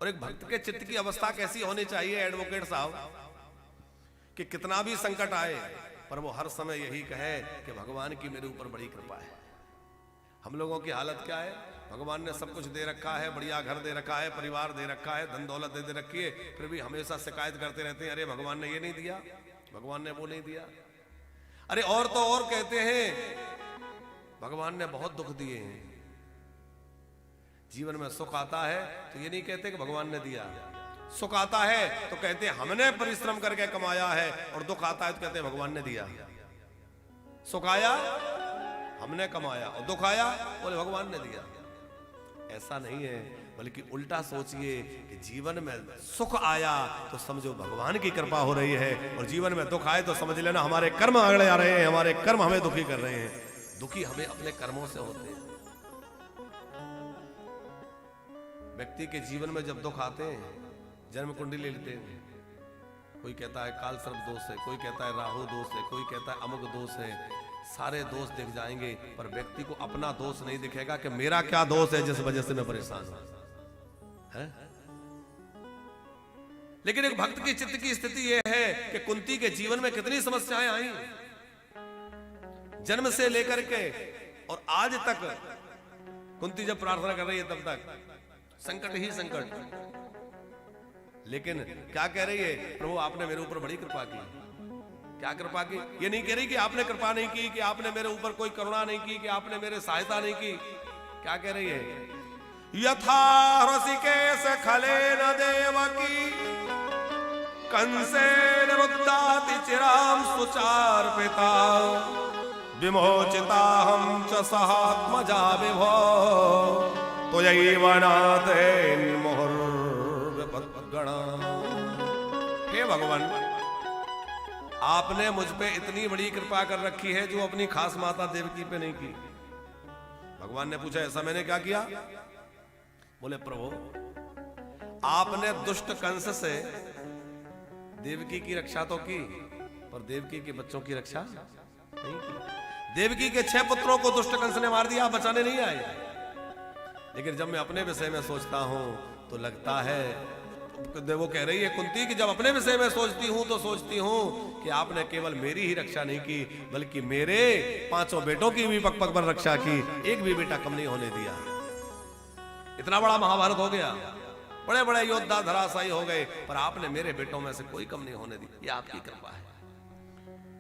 और एक भक्त के चित्त की अवस्था कैसी होनी चाहिए एडवोकेट साहब, कि कितना भी संकट आए पर वो हर समय यही कहे कि भगवान की मेरे ऊपर बड़ी कृपा है। हम लोगों की हालत क्या है, भगवान ने सब कुछ दे रखा है, बढ़िया घर दे रखा है, परिवार दे रखा है, धन दौलत दे रखी है, फिर भी हमेशा शिकायत करते रहते हैं, अरे भगवान ने ये नहीं दिया, भगवान ने वो नहीं दिया। अरे और तो और कहते हैं भगवान ने बहुत दुख दिए हैं। जीवन में सुख आता है तो ये नहीं कहते कि भगवान ने दिया, सुख आता है तो कहते हैं हमने परिश्रम करके कमाया है, और दुख आता है तो कहते हैं भगवान ने दिया। सुख आया हमने कमाया और दुख आया बोले भगवान ने दिया। ऐसा नहीं है, बल्कि उल्टा सोचिए कि जीवन में सुख आया तो समझो भगवान की कृपा हो रही है, और जीवन में दुख आए तो समझ लेना हमारे कर्म आगे आ रहे हैं, हमारे कर्म हमें दुखी कर रहे हैं। दुखी हमें अपने कर्मों से होते हैं। व्यक्ति के जीवन में जब दुख आते हैं, जन्म कुंडली ले लेते हैं, कोई कहता है काल सर्प दोष है, कोई कहता है राहु दोष है, कोई कहता है अमुक दोष है, सारे दोष दिख जाएंगे, पर व्यक्ति को अपना दोष नहीं दिखेगा कि मेरा क्या दोष है जिस वजह से मैं परेशान हूं। लेकिन एक भक्त की चित्त की स्थिति यह है कि कुंती के जीवन में कितनी समस्याएं आई, जन्म से लेकर के और आज तक। कुंती जब प्रार्थना कर रही है तब तक संकट ही संकट, लेकिन क्या कह रही है, प्रभु आपने मेरे ऊपर बड़ी कृपा की। क्या कृपा की? ये नहीं कह रही कि आपने कृपा नहीं की, कि आपने मेरे ऊपर कोई करुणा नहीं की, कि आपने मेरे सहायता नहीं की। क्या कह रही है, यथा ऋषिकेश खलेन देवकी कंसेन रुद्धाति चिराम सुचार पिता विमोचिता हम च सहात्मजा विभो तुयैवनाथेन मुहुर्विपद्गणा। हे भगवान, आपने मुझ पे इतनी बड़ी कृपा कर रखी है जो अपनी खास माता देवकी पे नहीं की। भगवान ने पूछा ऐसा मैंने क्या किया? बोले प्रभु आपने दुष्ट कंस से देवकी की रक्षा तो की, पर देवकी के बच्चों की रक्षा नहीं की। देवकी के 6 पुत्रों को दुष्ट कंस ने मार दिया, आप बचाने नहीं आए। लेकिन जब मैं अपने विषय में सोचता हूं तो लगता है, वो कह रही है कुंती कि जब अपने विषय में सोचती हूं तो सोचती हूं कि आपने केवल मेरी ही रक्षा नहीं की, बल्कि मेरे 5 बेटों की भी पग पग पर रक्षा की, एक भी बेटा कम नहीं होने दिया। इतना बड़ा महाभारत हो गया, बड़े बड़े योद्धा धराशायी हो गए, पर आपने मेरे बेटों में से कोई कम नहीं होने दी। ये आपकी कृपा है।